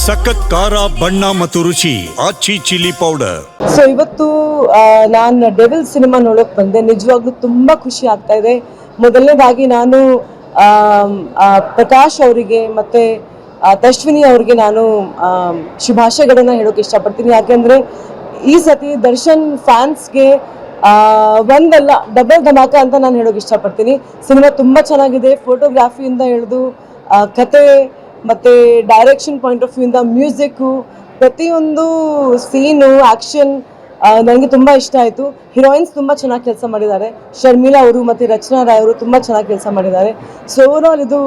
ಸಖತ್ ಖಾರ ಬಣ್ಣ ಮತ್ತು ರುಚಿ ಆಚಿ ಚಿಲ್ಲಿ ಪೌಡರ್. ಸೊ ಇವತ್ತು ನಾನು ಡೆವಿಲ್ ಸಿನಿಮಾ ನೋಡೋಕೆ ಬಂದೆ. ನಿಜವಾಗ್ಲೂ ತುಂಬ ಖುಷಿ ಆಗ್ತಾ ಇದೆ. ಮೊದಲನೇದಾಗಿ ನಾನು ಪ್ರಕಾಶ್ ಅವರಿಗೆ ಮತ್ತು ತಶ್ವಿನಿ ಅವ್ರಿಗೆ ನಾನು ಶುಭಾಶಯಗಳನ್ನು ಹೇಳೋಕೆ ಇಷ್ಟಪಡ್ತೀನಿ. ಯಾಕೆಂದರೆ ಈ ಸತಿ ದರ್ಶನ್ ಫ್ಯಾನ್ಸ್ಗೆ ಒಂದಲ್ಲ ಡಬಲ್ ಧಮಾಕ ಅಂತ ನಾನು ಹೇಳೋಕೆ ಇಷ್ಟಪಡ್ತೀನಿ. ಸಿನಿಮಾ ತುಂಬ ಚೆನ್ನಾಗಿದೆ. ಫೋಟೋಗ್ರಾಫಿಯಿಂದ ಹಿಡಿದು ಕತೆ ಮತ್ತು ಡೈರೆಕ್ಷನ್ ಪಾಯಿಂಟ್ ಆಫ್ ವ್ಯೂಯಿಂದ ಮ್ಯೂಸಿಕ್ಕು, ಪ್ರತಿಯೊಂದು ಸೀನು, ಆ್ಯಕ್ಷನ್ ನನಗೆ ತುಂಬ ಇಷ್ಟ ಆಯಿತು. ಹೀರೋಯಿನ್ಸ್ ತುಂಬ ಚೆನ್ನಾಗಿ ಕೆಲಸ ಮಾಡಿದ್ದಾರೆ. ಶರ್ಮಿಳಾ ಅವರು ಮತ್ತು ರಚನಾ ರಾಯ್ ಅವರು ತುಂಬ ಚೆನ್ನಾಗಿ ಕೆಲಸ ಮಾಡಿದ್ದಾರೆ. ಸೊ ಓವರಾಲ್ ಇದು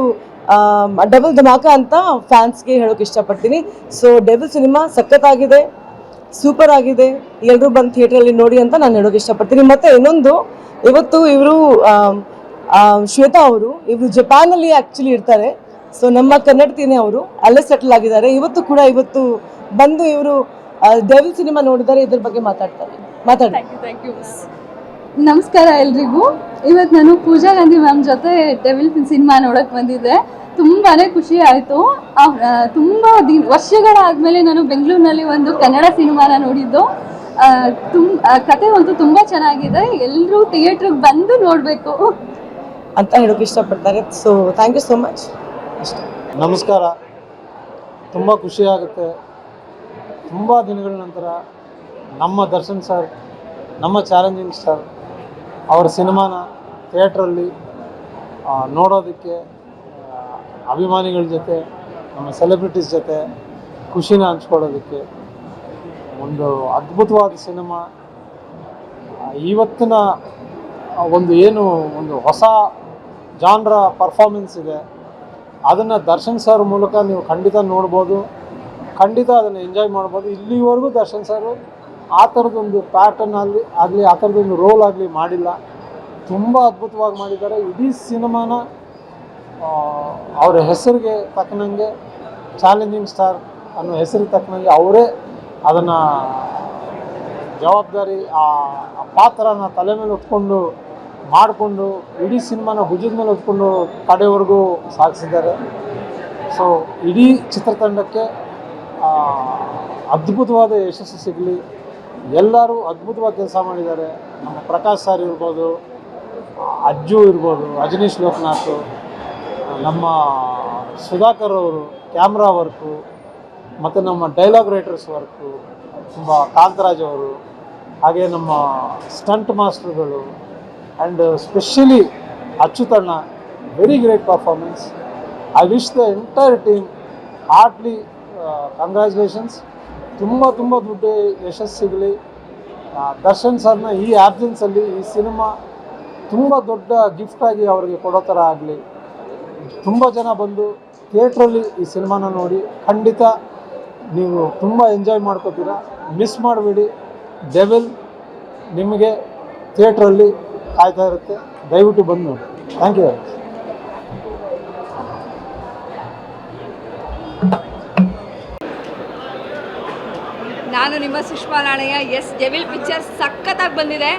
ಡಬಲ್ ಧಮಾಕ ಅಂತ ಫ್ಯಾನ್ಸ್ಗೆ ಹೇಳೋಕೆ ಇಷ್ಟಪಡ್ತೀನಿ. ಸೊ ಡೆವಿಲ್ ಸಿನಿಮಾ ಸಖತ್ತಾಗಿದೆ, ಸೂಪರ್ ಆಗಿದೆ. ಎಲ್ಲರೂ ಬಂದು ಥಿಯೇಟ್ರಲ್ಲಿ ನೋಡಿ ಅಂತ ನಾನು ಹೇಳೋಕೆ ಇಷ್ಟಪಡ್ತೀನಿ. ಮತ್ತು ಇನ್ನೊಂದು, ಇವತ್ತು ಇವರು ಶ್ವೇತಾ ಅವರು ಇವರು ಜಪಾನಲ್ಲಿ ಆ್ಯಕ್ಚುಲಿ ಇರ್ತಾರೆ. ಸೊ ನಮ್ಮ ಕನ್ನಡತಿನೇ ಅವರು ಅಲ್ಲೇ ಸೆಟಲ್ ಆಗಿದ್ದಾರೆ. ಇವತ್ತು ಬಂದು ಇವರು ಡೆವಿಲ್ ಸಿನಿಮಾ ನೋಡಿದ್ದಾರೆ. ಇದ್ರ ಬಗ್ಗೆ ಮಾತಾಡಿ. ನಮಸ್ಕಾರ ಎಲ್ರಿಗೂ. ಇವತ್ತು ನಾನು ಪೂಜಾ ಗಾಂಧಿ ಮ್ಯಾಮ್ ಜೊತೆ ಡೆವಿಲ್ ಸಿನಿಮಾ ನೋಡೋಕೆ ಬಂದಿದ್ದೆ. ತುಂಬಾ ಖುಷಿ ಆಯಿತು. ತುಂಬ ವರ್ಷಗಳಾದಮೇಲೆ ನಾನು ಬೆಂಗಳೂರಿನಲ್ಲಿ ಒಂದು ಕನ್ನಡ ಸಿನಿಮಾನ ನೋಡಿದ್ದು. ಕತೆ ಅಂತೂ ತುಂಬ ಚೆನ್ನಾಗಿದೆ. ಎಲ್ಲರೂ ಥಿಯೇಟ್ರಿಗೆ ಬಂದು ನೋಡಬೇಕು ಅಂತ ಹೇಳೋಕೆ ಇಷ್ಟಪಡ್ತಾರೆ. So thank you so much. ನಮಸ್ಕಾರ. ತುಂಬ ಖುಷಿಯಾಗುತ್ತೆ. ತುಂಬ ದಿನಗಳ ನಂತರ ನಮ್ಮ ದರ್ಶನ್ ಸರ್, ನಮ್ಮ ಚಾಲೆಂಜಿಂಗ್ ಸ್ಟಾರ್ ಅವರ ಸಿನಿಮಾನ ಥಿಯೇಟ್ರಲ್ಲಿ ನೋಡೋದಕ್ಕೆ ಅಭಿಮಾನಿಗಳ ಜೊತೆ, ನಮ್ಮ ಸೆಲೆಬ್ರಿಟೀಸ್ ಜೊತೆ ಖುಷಿನ ಹಂಚ್ಕೊಳ್ಳೋದಕ್ಕೆ ಒಂದು ಅದ್ಭುತವಾದ ಸಿನಿಮಾ. ಇವತ್ತಿನ ಒಂದು ಹೊಸ ಜಾನ್ರ ಪರ್ಫಾರ್ಮೆನ್ಸ್ ಇದೆ. ಅದನ್ನು ದರ್ಶನ್ ಸರ್ ಮೂಲಕ ನೀವು ಖಂಡಿತ ನೋಡ್ಬೋದು, ಖಂಡಿತ ಅದನ್ನು ಎಂಜಾಯ್ ಮಾಡ್ಬೋದು. ಇಲ್ಲಿವರೆಗೂ ದರ್ಶನ್ ಸರ್ ಆ ಥರದೊಂದು ಪ್ಯಾಟರ್ನ್ ಆಗಲಿ ಆ ಥರದೊಂದು ರೋಲ್ ಆಗಲಿ ಮಾಡಿಲ್ಲ. ತುಂಬ ಅದ್ಭುತವಾಗಿ ಮಾಡಿದ್ದಾರೆ. ಇಡೀ ಸಿನಿಮಾನ ಅವರ ಹೆಸರಿಗೆ ತಕ್ಕನಂಗೆ, ಚಾಲೆಂಜಿಂಗ್ ಸ್ಟಾರ್ ಅನ್ನೋ ಹೆಸರಿಗೆ ತಕ್ಕನಂಗೆ ಅವರೇ ಅದನ್ನು ಜವಾಬ್ದಾರಿ, ಆ ಪಾತ್ರನ ತಲೆ ಮೇಲೆ ಹೊತ್ಕೊಂಡು ಮಾಡಿಕೊಂಡು ಇಡೀ ಸಿನಿಮಾನ ಭುಜದ ಮೇಲೆ ಹೊತ್ಕೊಂಡು ಕಡೆವರೆಗೂ ಸಾಗಿಸಿದ್ದಾರೆ. ಸೊ ಇಡೀ ಚಿತ್ರತಂಡಕ್ಕೆ ಅದ್ಭುತವಾದ ಯಶಸ್ಸು ಸಿಗಲಿ. ಎಲ್ಲರೂ ಅದ್ಭುತವಾಗಿ ಕೆಲಸ ಮಾಡಿದ್ದಾರೆ. ನಮ್ಮ ಪ್ರಕಾಶ್ ಸರ್ ಇರ್ಬೋದು, ಅಜ್ಜು ಇರ್ಬೋದು, ಅಜನೀಶ್ ಲೋಕನಾಥ್, ನಮ್ಮ ಸುಧಾಕರ್ ಅವರು ಕ್ಯಾಮ್ರಾ ವರ್ಕು, ಮತ್ತು ನಮ್ಮ ಡೈಲಾಗ್ ರೈಟರ್ಸ್ ವರ್ಕು, ತುಂಬ ಕಾಂತರಾಜ್ ಅವರು, ಹಾಗೆ ನಮ್ಮ ಸ್ಟಂಟ್ ಮಾಸ್ಟರ್ಗಳು, ಆ್ಯಂಡ್ ಸ್ಪೆಷಲಿ ಅಚ್ಚುತಣ್ಣ, very great performance. I wish the entire team heartly congratulations. ತುಂಬ ದೊಡ್ಡ ಯಶಸ್ಸು ಸಿಗಲಿ. ದರ್ಶನ್ ಸರ್ನ ಈ ಆಬ್ಸೆನ್ಸಲ್ಲಿ ಈ ಸಿನಿಮಾ ತುಂಬ ದೊಡ್ಡ ಗಿಫ್ಟಾಗಿ ಅವರಿಗೆ ಕೊಡೋ ಥರ ಆಗಲಿ. ತುಂಬ ಜನ ಬಂದು ಥಿಯೇಟ್ರಲ್ಲಿ ಈ ಸಿನಿಮಾನ ನೋಡಿ ಖಂಡಿತ ನೀವು ತುಂಬ ಎಂಜಾಯ್ ಮಾಡ್ಕೋತೀರಾ. ಮಿಸ್ ಮಾಡಬೇಡಿ. ಡೆವಿಲ್ ನಿಮಗೆ ಥಿಯೇಟ್ರಲ್ಲಿ ಕಾಯ್ತಾ ಇರುತ್ತೆ. ದಯವಿಟ್ಟು ಬಂದು ನೋಡಿ. Thank you. ನಾನು ನಿಮ್ಮ Sushma Nanaiah. Yes, devil picture ಸಖತ್ತಾಗಿ ಬಂದಿದೆ.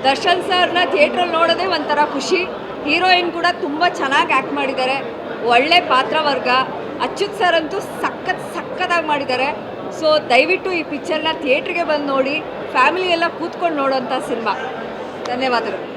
ದರ್ಶನ್ ಸರ್ನ ಥಿಯೇಟ್ರಲ್ಲಿ ನೋಡೋದೇ ಒಂಥರ ಖುಷಿ. ಹೀರೋಯಿನ್ ಕೂಡ ತುಂಬ ಚೆನ್ನಾಗಿ ಆ್ಯಕ್ಟ್ ಮಾಡಿದ್ದಾರೆ. ಒಳ್ಳೆ ಪಾತ್ರವರ್ಗ. ಅಚ್ಯುತ್ ಸರ್ ಅಂತೂ ಸಖತ್ತಾಗಿ ಮಾಡಿದ್ದಾರೆ. ಸೊ ದಯವಿಟ್ಟು ಈ ಪಿಕ್ಚರ್ನ ಥಿಯೇಟ್ರಿಗೆ ಬಂದು ನೋಡಿ. ಫ್ಯಾಮಿಲಿ ಎಲ್ಲ ಕೂತ್ಕೊಂಡು ನೋಡೋಂಥ ಸಿನಿಮಾ. ಧನ್ಯವಾದಗಳು.